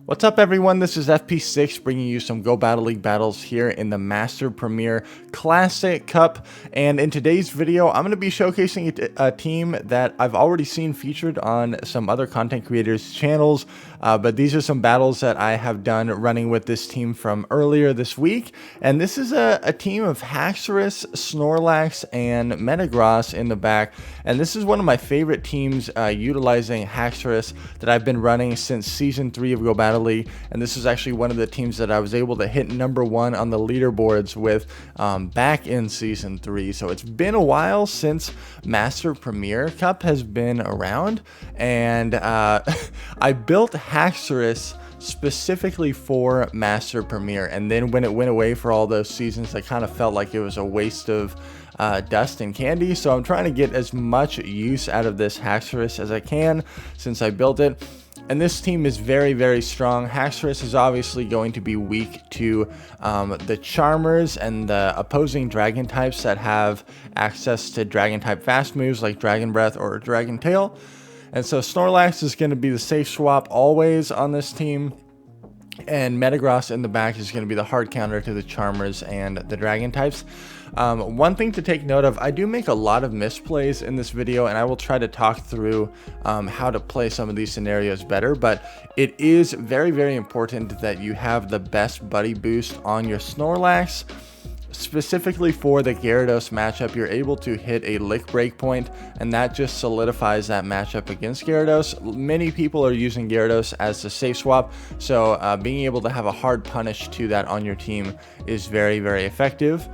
What's up everyone, this is FP6 bringing you some Go Battle League battles here in the Master Premier Classic Cup, and in today's video I'm going to be showcasing a team that I've already seen featured on some other content creators' channels, but these are some battles that I have done running with this team from earlier this week, and this is a team of Haxorus, Snorlax, and Metagross in the back, and this is one of my favorite teams utilizing Haxorus that I've been running since Season 3 of Go Battle League, and this is actually one of the teams that I was able to hit #1 on the leaderboards with back in Season 3. So it's been a while since Master Premier Cup has been around, and I built Haxorus specifically for Master Premier, and then when it went away for all those seasons, I kind of felt like it was a waste of dust and candy. So I'm trying to get as much use out of this Haxorus as I can since I built it. And this team is very, very strong. Haxorus is obviously going to be weak to the Charmers and the opposing Dragon types that have access to Dragon type fast moves like Dragon Breath or Dragon Tail. And so Snorlax is going to be the safe swap always on this team. And Metagross in the back is going to be the hard counter to the Charmers and the Dragon types. One thing to take note of, I do make a lot of misplays in this video, and I will try to talk through how to play some of these scenarios better, but it is very, very important that you have the best buddy boost on your Snorlax. Specifically for the Gyarados matchup, you're able to hit a lick breakpoint, and that just solidifies that matchup against Gyarados. Many people are using Gyarados as a safe swap, so being able to have a hard punish to that on your team is very, very effective.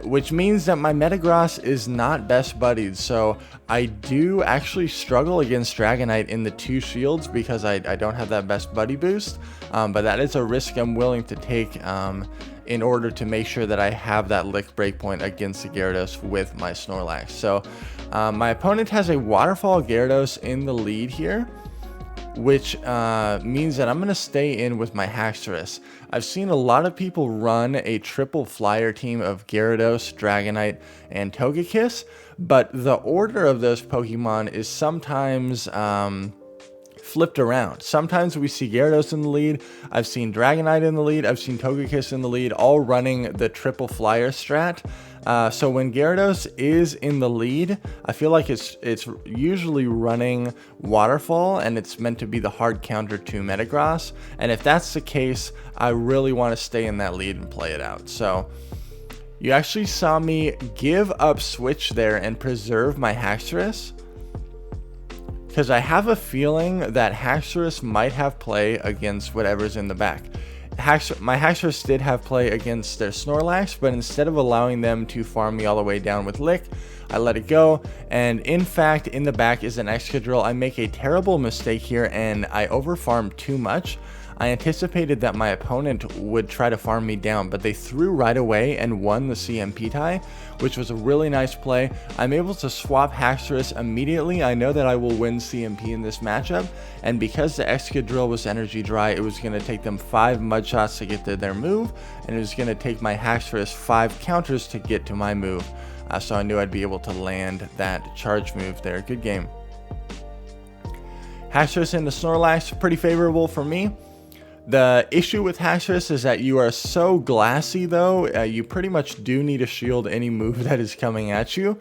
Which means that my Metagross is not best buddied, so I do actually struggle against Dragonite in the 2 shields because I don't have that best buddy boost, but that is a risk I'm willing to take in order to make sure that I have that lick breakpoint against the Gyarados with my Snorlax. So my opponent has a Waterfall Gyarados in the lead here, which means that I'm going to stay in with my Haxorus. I've seen a lot of people run a triple flyer team of Gyarados, Dragonite, and Togekiss, but the order of those Pokemon is sometimes flipped around. Sometimes we see Gyarados in the lead, I've seen Dragonite in the lead, I've seen Togekiss in the lead, all running the triple flyer strat. So when Gyarados is in the lead, I feel like it's usually running Waterfall, and it's meant to be the hard counter to Metagross. And if that's the case, I really want to stay in that lead and play it out. So you actually saw me give up switch there and preserve my Haxorus, because I have a feeling that Haxorus might have play against whatever's in the back. My Haxorus did have play against their Snorlax, but instead of allowing them to farm me all the way down with Lick, I let it go, and in fact, in the back is an Excadrill. I make a terrible mistake here, and I overfarm too much. I anticipated that my opponent would try to farm me down, but they threw right away and won the CMP tie, which was a really nice play. I'm able to swap Haxorus immediately. I know that I will win CMP in this matchup, and because the Excadrill was energy dry, it was going to take them 5 mud shots to get to their move, and it was going to take my Haxorus 5 counters to get to my move. So I knew I'd be able to land that charge move there. Good game. Haxorus into Snorlax, pretty favorable for me. The issue with Haxorus is that you are so glassy though, you pretty much do need to shield any move that is coming at you.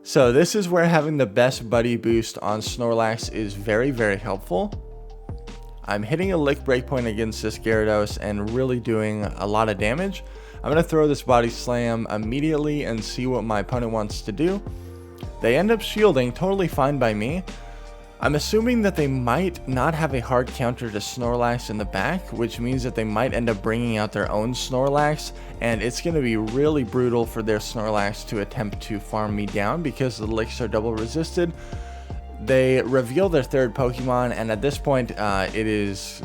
So this is where having the best buddy boost on Snorlax is very, very helpful. I'm hitting a lick breakpoint against this Gyarados and really doing a lot of damage. I'm going to throw this body slam immediately and see what my opponent wants to do. They end up shielding, totally fine by me. I'm assuming that they might not have a hard counter to Snorlax in the back, which means that they might end up bringing out their own Snorlax, and it's going to be really brutal for their Snorlax to attempt to farm me down because the licks are double resisted. They reveal their third Pokemon, and at this point it is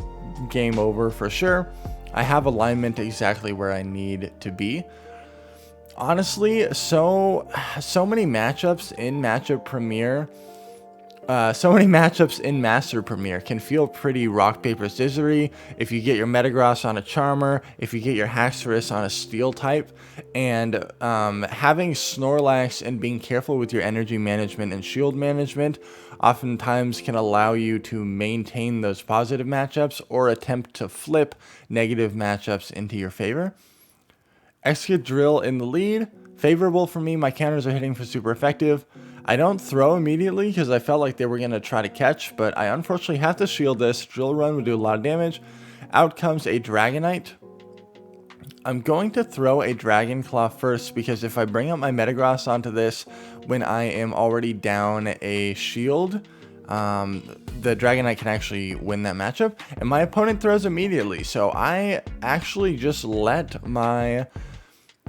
game over for sure. I have alignment exactly where I need to be. Honestly, so many matchups in Matchup Premier So many matchups in Master Premier can feel pretty rock, paper, scissors if you get your Metagross on a Charmer, if you get your Haxorus on a Steel type, and having Snorlax and being careful with your energy management and shield management oftentimes can allow you to maintain those positive matchups or attempt to flip negative matchups into your favor. Excadrill in the lead. Favorable for me, my counters are hitting for super effective. I don't throw immediately because I felt like they were going to try to catch, but I unfortunately have to shield this. Drill Run would do a lot of damage. Out comes a Dragonite. I'm going to throw a Dragon Claw first because if I bring up my Metagross onto this when I am already down a shield, the Dragonite can actually win that matchup. And my opponent throws immediately, so I actually just let my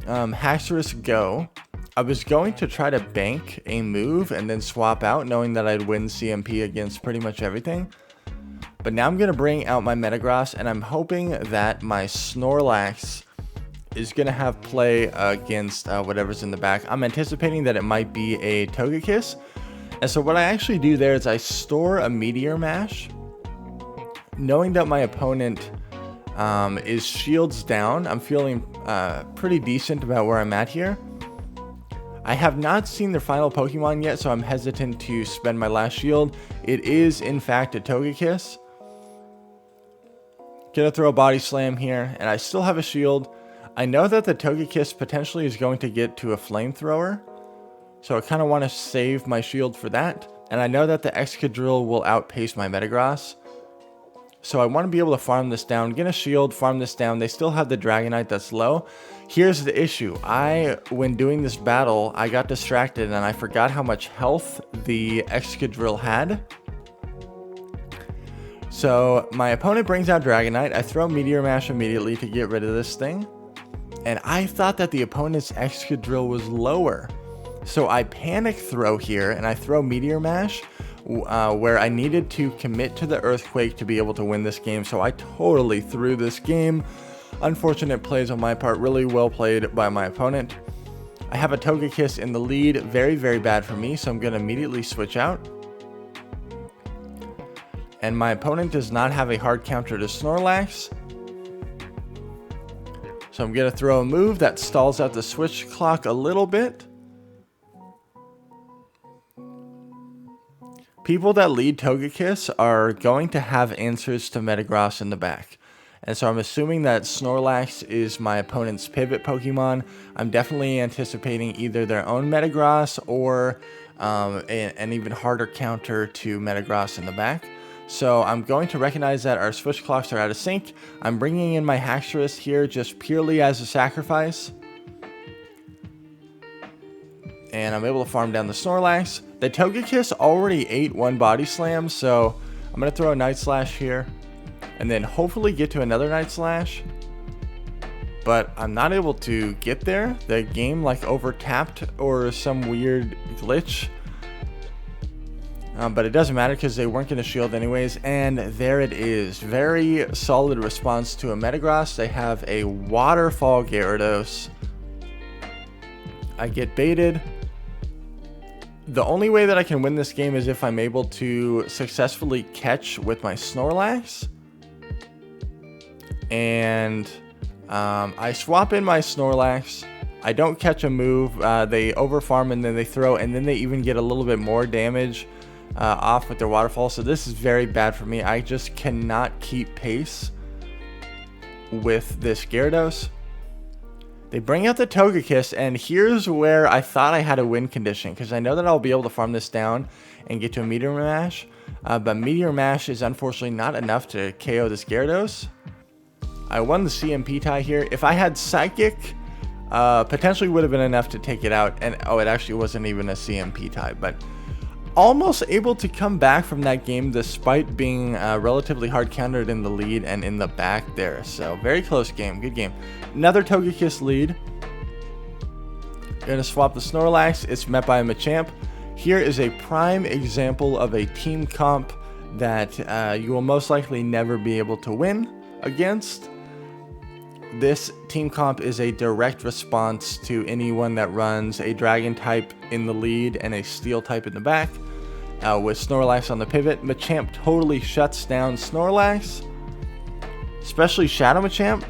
Haxorus go. I was going to try to bank a move and then swap out, knowing that I'd win CMP against pretty much everything. But now I'm going to bring out my Metagross, and I'm hoping that my Snorlax is going to have play against whatever's in the back. I'm anticipating that it might be a Togekiss. And so what I actually do there is I store a Meteor Mash, knowing that my opponent is shields down. I'm feeling pretty decent about where I'm at here. I have not seen their final Pokemon yet, so I'm hesitant to spend my last shield. It is, in fact, a Togekiss. Gonna throw a Body Slam here, and I still have a shield. I know that the Togekiss potentially is going to get to a Flamethrower, so I kind of want to save my shield for that. And I know that the Excadrill will outpace my Metagross, so I want to be able to farm this down, get a shield, farm this down. They still have the Dragonite that's low. Here's the issue. When doing this battle, I got distracted and I forgot how much health the Excadrill had. So my opponent brings out Dragonite. I throw Meteor Mash immediately to get rid of this thing. And I thought that the opponent's Excadrill was lower. So I panic throw here and I throw Meteor Mash. Where I needed to commit to the Earthquake to be able to win this game, so I totally threw this game. Unfortunate plays on my part, really well played by my opponent. I have a Togekiss in the lead, very, very bad for me, so I'm going to immediately switch out. And my opponent does not have a hard counter to Snorlax, so I'm going to throw a move that stalls out the switch clock a little bit. People that lead Togekiss are going to have answers to Metagross in the back. And so I'm assuming that Snorlax is my opponent's pivot Pokemon. I'm definitely anticipating either their own Metagross or an even harder counter to Metagross in the back. So I'm going to recognize that our switch clocks are out of sync. I'm bringing in my Haxorus here just purely as a sacrifice. And I'm able to farm down the Snorlax. The Togekiss already ate one Body Slam, so I'm going to throw a Night Slash here. And then hopefully get to another Night Slash. But I'm not able to get there. The game like over-tapped or some weird glitch. But it doesn't matter because they weren't going to shield anyways. And there it is. Very solid response to a Metagross. They have a Waterfall Gyarados. I get baited. The only way that I can win this game is if I'm able to successfully catch with my Snorlax. And I swap in my Snorlax. I don't catch a move. They overfarm and then they throw, and then they even get a little bit more damage off with their Waterfall. So this is very bad for me. I just cannot keep pace with this Gyarados. They bring out the Togekiss, and here's where I thought I had a win condition, because I know that I'll be able to farm this down and get to a Meteor Mash, but Meteor Mash is unfortunately not enough to KO this Gyarados. I won the CMP tie here. If I had Psychic, potentially would have been enough to take it out, and oh, it actually wasn't even a CMP tie, but almost able to come back from that game despite being relatively hard countered in the lead and in the back there. So very close game, good game. Another Togekiss lead. Gonna swap the Snorlax. It's met by a Machamp. Here is a prime example of a team comp that you will most likely never be able to win against. This team comp is a direct response to anyone that runs a Dragon type in the lead and a Steel type in the back. with Snorlax on the pivot. Machamp totally shuts down Snorlax, especially Shadow Machamp.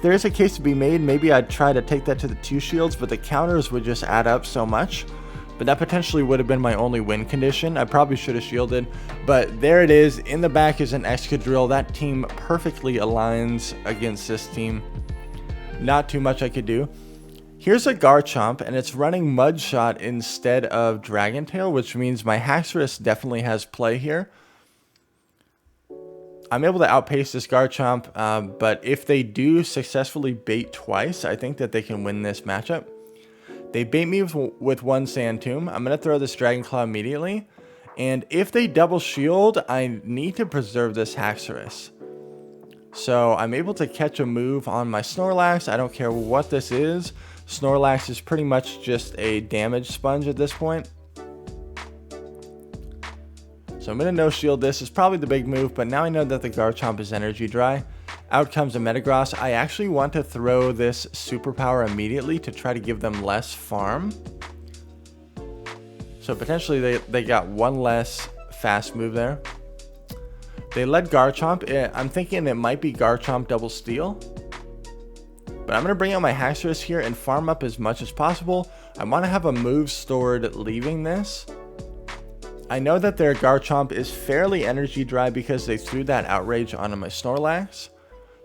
There is a case to be made. Maybe I'd try to take that to the 2 shields, but the counters would just add up so much. But that potentially would have been my only win condition. I probably should have shielded, but there it is. In the back is an Excadrill. That team perfectly aligns against this team. Not too much I could do. Here's a Garchomp, and it's running Mud Shot instead of Dragon Tail, which means my Haxorus definitely has play here. I'm able to outpace this Garchomp, but if they do successfully bait twice, I think that they can win this matchup. They bait me with 1 Sand Tomb. I'm going to throw this Dragon Claw immediately. And if they double shield, I need to preserve this Haxorus. So I'm able to catch a move on my Snorlax. I don't care what this is. Snorlax is pretty much just a damage sponge at this point. So I'm going to no shield this. It's probably the big move, but now I know that the Garchomp is energy dry. Out comes a Metagross. I actually want to throw this superpower immediately to try to give them less farm. So potentially they got 1 less fast move there. They led Garchomp. I'm thinking it might be Garchomp double steal. But I'm going to bring out my Haxorus here and farm up as much as possible. I want to have a move stored leaving this. I know that their Garchomp is fairly energy dry because they threw that Outrage onto my Snorlax.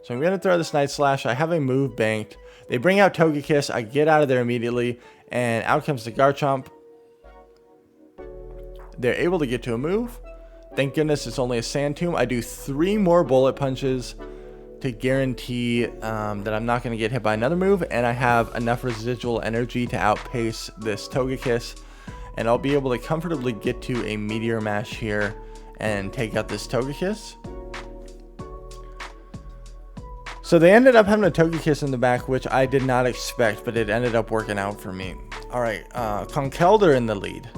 So I'm going to throw this Night Slash. I have a move banked. They bring out Togekiss. I get out of there immediately. And out comes the Garchomp. They're able to get to a move. Thank goodness it's only a Sand Tomb. I do 3 more Bullet Punches to guarantee that I'm not going to get hit by another move. And I have enough residual energy to outpace this Togekiss. And I'll be able to comfortably get to a Meteor Mash here and take out this Togekiss. So they ended up having a Togekiss in the back, which I did not expect, but it ended up working out for me. Alright, Conkeldurr in the lead.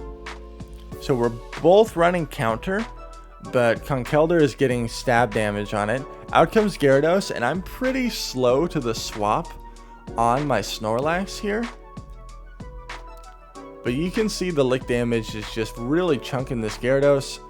So we're both running counter, but Conkeldurr is getting stab damage on it. Out comes Gyarados, and I'm pretty slow to the swap on my Snorlax here. But you can see the lick damage is just really chunking this Gyarados.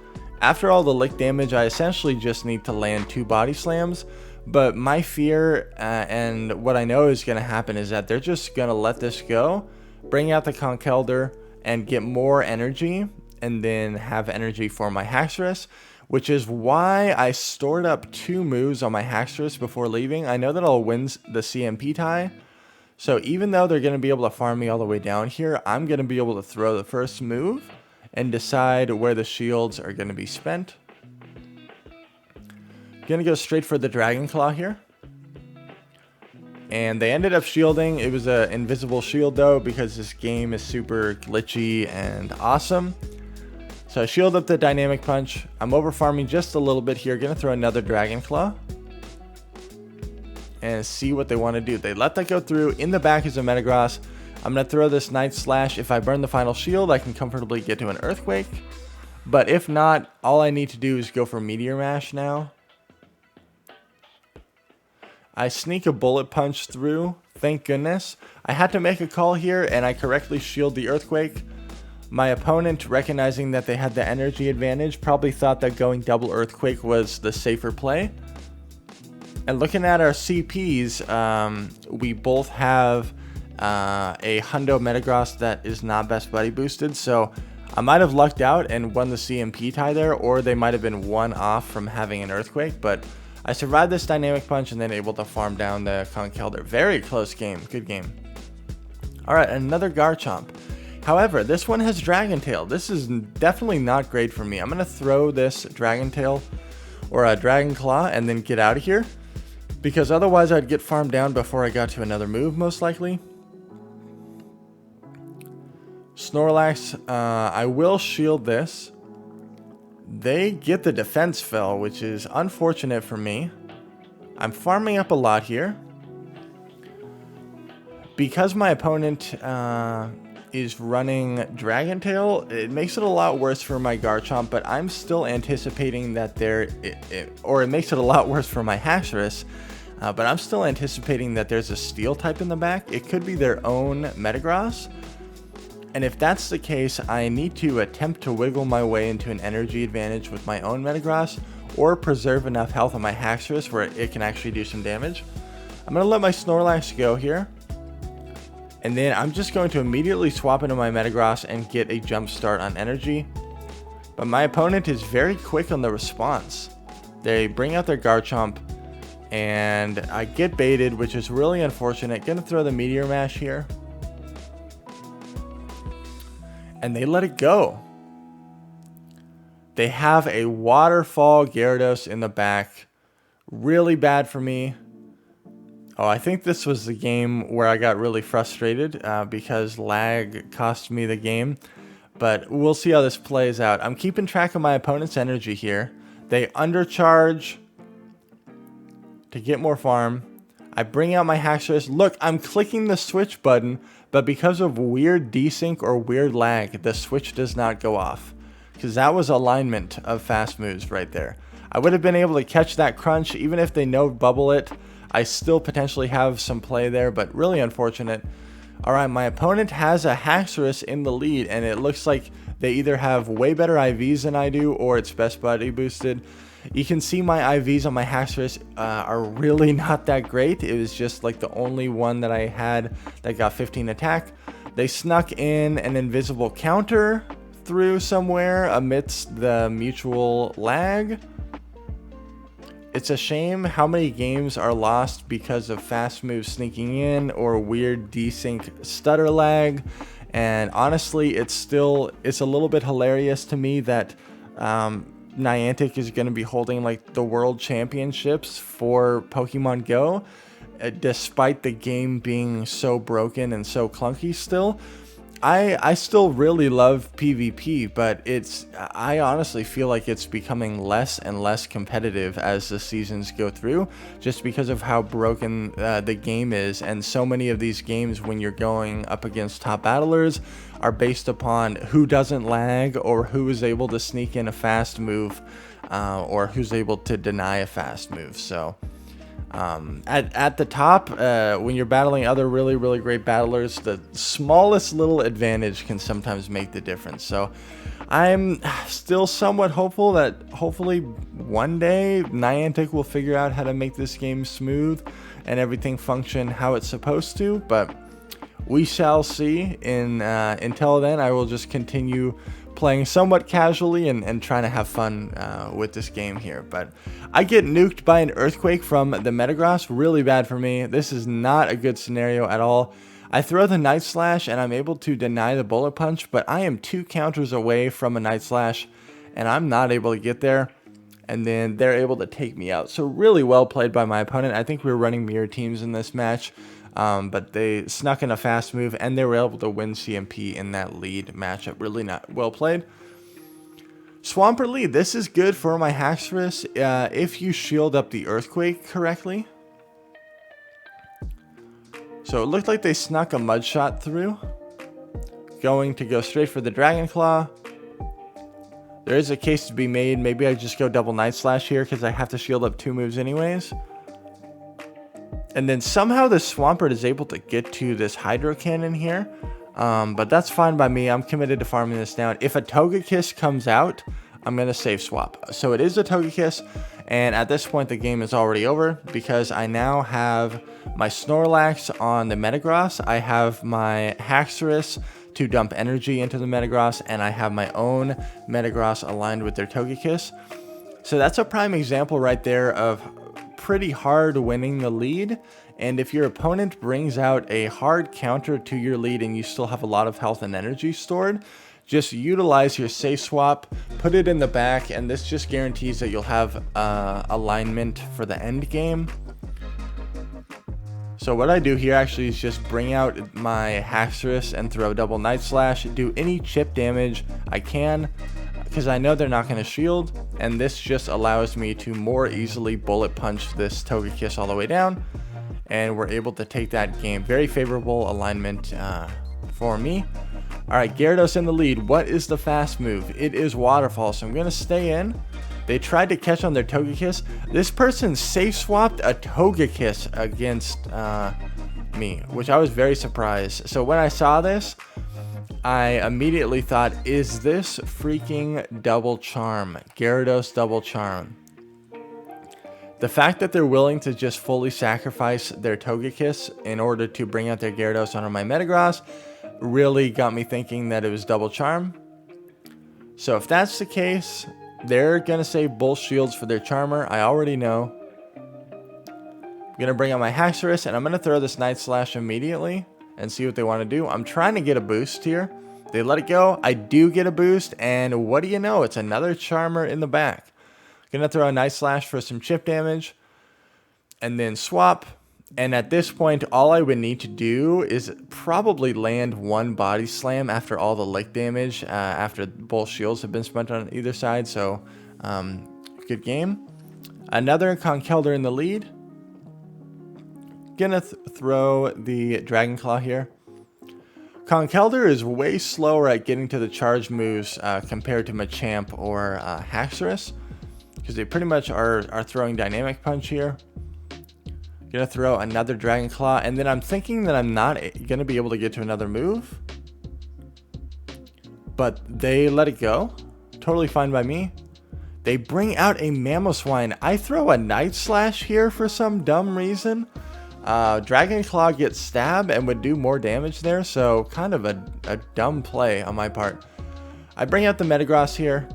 After all the lick damage, I essentially just need to land 2 body slams. But my fear and what I know is going to happen is that they're just going to let this go, bring out the Conkeldurr, and get more energy, and then have energy for my Haxorus, which is why I stored up 2 moves on my Haxorus before leaving. I know that I'll win the CMP tie, so even though they're going to be able to farm me all the way down here, I'm going to be able to throw the first move and decide where the shields are going to be spent. Gonna go straight for the Dragon Claw here. And they ended up shielding. It was an invisible shield though, because this game is super glitchy and awesome. So I shield up the Dynamic Punch. I'm over farming just a little bit here. Gonna throw another Dragon Claw and see what they want to do. They let that go through. In the back is a Metagross. I'm gonna throw this Night Slash. If I burn the final shield, I can comfortably get to an Earthquake. But if not, all I need to do is go for Meteor Mash now. I sneak a Bullet Punch through, thank goodness. I had to make a call here, and I correctly shield the Earthquake. My opponent, recognizing that they had the energy advantage, probably thought that going double Earthquake was the safer play. And looking at our CPs, we both have a Hundo Metagross that is not Best Buddy boosted, so I might have lucked out and won the CMP tie there, or they might have been 1 off from having an Earthquake, but I survived this Dynamic Punch and then able to farm down the Conkeldurr. Very close game. Good game. Alright, another Garchomp. However, this one has Dragon Tail. This is definitely not great for me. I'm going to throw this Dragon Tail or a Dragon Claw and then get out of here, because otherwise I'd get farmed down before I got to another move, most likely. Snorlax, I will shield this. They get the defense fill, which is unfortunate for me. I'm farming up a lot here. Because my opponent is running Dragon Tail, it makes it a lot worse for my Garchomp, but I'm still anticipating that it makes it a lot worse for my Haxorus, but I'm still anticipating that there's a Steel type in the back. It could be their own Metagross. And if that's the case, I need to attempt to wiggle my way into an energy advantage with my own Metagross, or preserve enough health on my Haxorus where it can actually do some damage. I'm going to let my Snorlax go here. And then I'm just going to immediately swap into my Metagross and get a jump start on energy. But my opponent is very quick on the response. They bring out their Garchomp, and I get baited, which is really unfortunate. Gonna throw the Meteor Mash here. And they let it go. They have a Waterfall Gyarados in the back. Really bad for me. Oh, I think this was the game where I got really frustrated because lag cost me the game. But we'll see how this plays out. I'm keeping track of my opponent's energy here. They undercharge to get more farm. I bring out my Haxorus. Look, I'm clicking the switch button, but because of weird desync or weird lag, the switch does not go off. Because that was alignment of fast moves right there. I would have been able to catch that crunch, even if they no bubble it. I still potentially have some play there, but really unfortunate. Alright, my opponent has a Haxorus in the lead, and it looks like they either have way better IVs than I do, or it's best buddy boosted. You can see my IVs on my Haxorus are really not that great. It was just like the only one that I had that got 15 attack. They snuck in an invisible counter through somewhere amidst the mutual lag. It's a shame how many games are lost because of fast moves sneaking in or weird desync stutter lag. And honestly, it's a little bit hilarious to me that Niantic is going to be holding like the world championships for Pokemon Go, despite the game being so broken and so clunky still. I still really love PvP, but I honestly feel like it's becoming less and less competitive as the seasons go through, just because of how broken the game is. And so many of these games, when you're going up against top battlers, are based upon who doesn't lag or who is able to sneak in a fast move, or who's able to deny a fast move. So at the top, when you're battling other really great battlers, the smallest little advantage can sometimes make the difference. So I'm still somewhat hopeful that hopefully one day Niantic will figure out how to make this game smooth and everything function how it's supposed to, but we shall see. Until then, I will just continue playing somewhat casually and trying to have fun with this game here. But I get nuked by an Earthquake from the Metagross. Really bad for me. This is not a good scenario at all. I throw the Night Slash and I'm able to deny the Bullet Punch, but I am 2 counters away from a Night Slash and I'm not able to get there. And then they're able to take me out. So really well played by my opponent. I think we were running mirror teams in this match. But they snuck in a fast move and they were able to win CMP in that lead matchup. Really not well played. Swampert lead. This is good for my Haxorus if you shield up the Earthquake correctly. So it looked like they snuck a Mud Shot through. Going to go straight for the Dragon Claw. There is a case to be made. Maybe I just go double Night Slash here because I have to shield up 2 moves anyways. And then somehow the Swampert is able to get to this Hydro Cannon here. But that's fine by me. I'm committed to farming this down. If a Togekiss comes out, I'm going to save swap. So it is a Togekiss. And at this point, the game is already over because I now have my Snorlax on the Metagross. I have my Haxorus to dump energy into the Metagross. And I have my own Metagross aligned with their Togekiss. So that's a prime example right there of pretty hard winning the lead. And if your opponent brings out a hard counter to your lead and you still have a lot of health and energy stored, just utilize your safe swap, put it in the back, and this just guarantees that you'll have alignment for the end game. So what I do here actually is just bring out my Haxorus and throw double Night Slash, do any chip damage I can, because I know they're not going to shield, and this just allows me to more easily bullet punch this Togekiss all the way down, and we're able to take that game. Very favorable alignment for me. Alright, Gyarados in the lead. What is the fast move? It is Waterfall, so I'm going to stay in. They tried to catch on their Togekiss. This person safe swapped a Togekiss against me, which I was very surprised. So when I saw this, I immediately thought, is this freaking double charm? Gyarados double charm. The fact that they're willing to just fully sacrifice their Togekiss in order to bring out their Gyarados onto my Metagross really got me thinking that it was double charm. So if that's the case, they're going to save both shields for their Charmer. I already know. I'm going to bring out my Haxorus, and I'm going to throw this Night Slash immediately and see what they want to do. I'm trying to get a boost here. They let it go. I do get a boost, and what do you know? It's another Charmer in the back. Gonna throw a Night Slash for some chip damage, and then swap. And at this point, all I would need to do is probably land one Body Slam after all the lick damage, after both shields have been spent on either side. So, good game. Another Conkeldurr in the lead. Gonna throw the Dragon Claw here. Conkeldurr is way slower at getting to the charge moves compared to Machamp or Haxorus, because they pretty much are throwing Dynamic Punch here. Gonna throw another Dragon Claw, and then I'm thinking that I'm not gonna be able to get to another move, but they let it go. Totally fine by me. They bring out a Mamoswine. I throw a Night Slash here for some dumb reason. Dragon Claw gets stabbed and would do more damage there, so kind of a dumb play on my part. I bring out the Metagross here.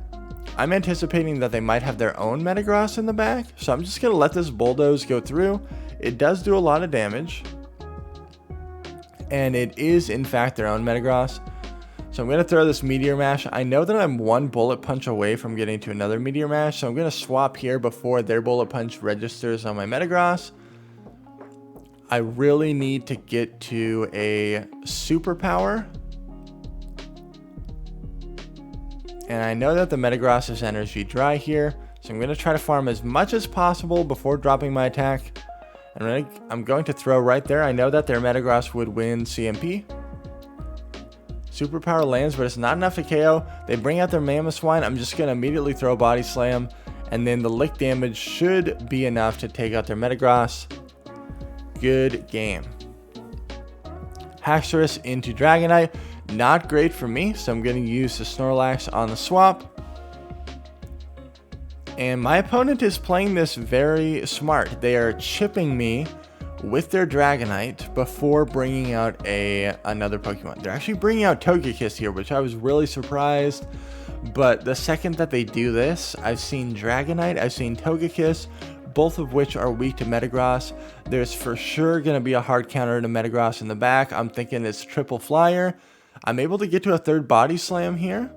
I'm anticipating that they might have their own Metagross in the back, so I'm just going to let this Bulldoze go through. It does do a lot of damage, and it is in fact their own Metagross. So I'm going to throw this Meteor Mash. I know that I'm one Bullet Punch away from getting to another Meteor Mash, so I'm going to swap here before their Bullet Punch registers on my Metagross. I really need to get to a Superpower. And I know that the Metagross is energy dry here, so I'm going to try to farm as much as possible before dropping my attack. And I'm going to throw right there. I know that their Metagross would win CMP. Superpower lands, but it's not enough to KO. They bring out their Mamoswine. I'm just going to immediately throw Body Slam, and then the lick damage should be enough to take out their Metagross. Good game. Haxorus into Dragonite. Not great for me, so I'm going to use the Snorlax on the swap. And my opponent is playing this very smart. They are chipping me with their Dragonite before bringing out another Pokemon. They're actually bringing out Togekiss here, which I was really surprised. But the second that they do this, I've seen Dragonite, I've seen Togekiss, both of which are weak to Metagross. There's for sure going to be a hard counter to Metagross in the back. I'm thinking it's Triple Flyer. I'm able to get to a third Body Slam here,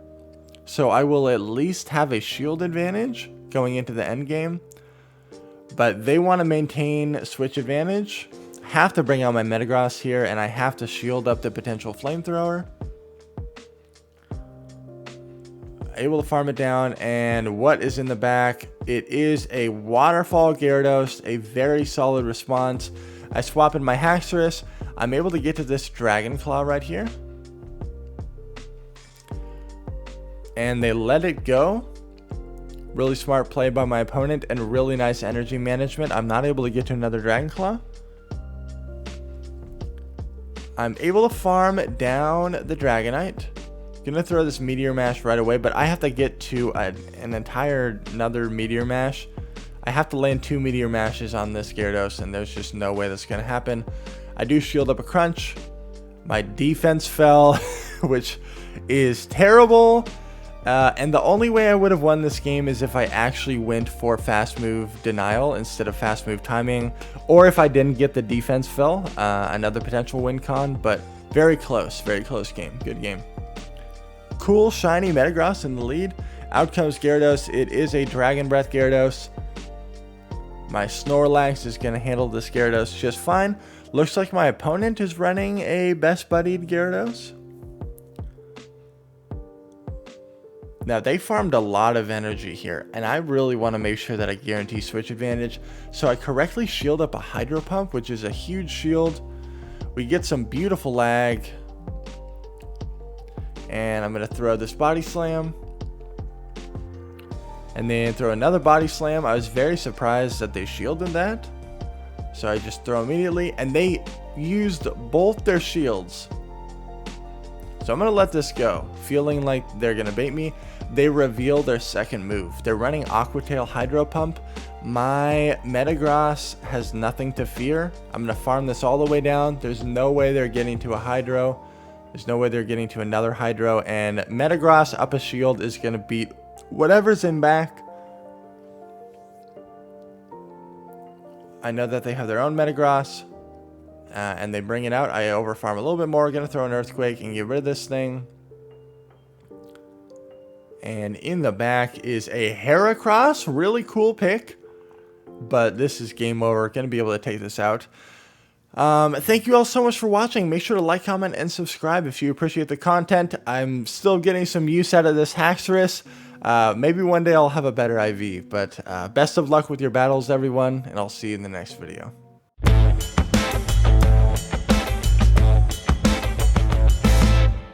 so I will at least have a shield advantage going into the end game. But they want to maintain switch advantage. Have to bring out my Metagross here, and I have to shield up the potential Flamethrower. Able to farm it down, and what is in the back? It is a Waterfall Gyarados, a very solid response. I swap in my Haxorus. I'm able to get to this Dragon Claw right here. And they let it go. Really smart play by my opponent and really nice energy management. I'm not able to get to another Dragon Claw. I'm able to farm down the Dragonite. Gonna throw this Meteor Mash right away, but I have to get to another Meteor Mash. I have to land 2 Meteor Mashes on this Gyarados, and there's just no way that's gonna happen. I do shield up a Crunch. My defense fell, which is terrible. And the only way I would have won this game is if I actually went for fast move denial instead of fast move timing, or if I didn't get the defense fill, another potential win con, but very close game, good game. Cool shiny Metagross in the lead. Out comes Gyarados. It is a Dragon Breath Gyarados. My Snorlax is going to handle this Gyarados just fine. Looks like my opponent is running a Best Buddied Gyarados. Now, they farmed a lot of energy here, and I really want to make sure that I guarantee switch advantage. So I correctly shield up a Hydro Pump, which is a huge shield. We get some beautiful lag. And I'm going to throw this Body Slam. And then throw another Body Slam. I was very surprised that they shielded that. So I just throw immediately. And they used both their shields So I'm going to let this go, feeling like they're going to bait me. They reveal their second move. They're running Aquatail Hydro Pump. My Metagross has nothing to fear. I'm going to farm this all the way down. There's no way they're getting to a Hydro. There's no way they're getting to another Hydro. And Metagross up a shield is going to beat whatever's in back. I know that they have their own Metagross. And they bring it out. I overfarm a little bit more. Gonna throw an Earthquake and get rid of this thing. And in the back is a Heracross. Really cool pick. But this is game over. Gonna be able to take this out. Thank you all so much for watching. Make sure to like, comment, and subscribe if you appreciate the content. I'm still getting some use out of this Haxorus. Maybe one day I'll have a better IV. But best of luck with your battles, everyone. And I'll see you in the next video.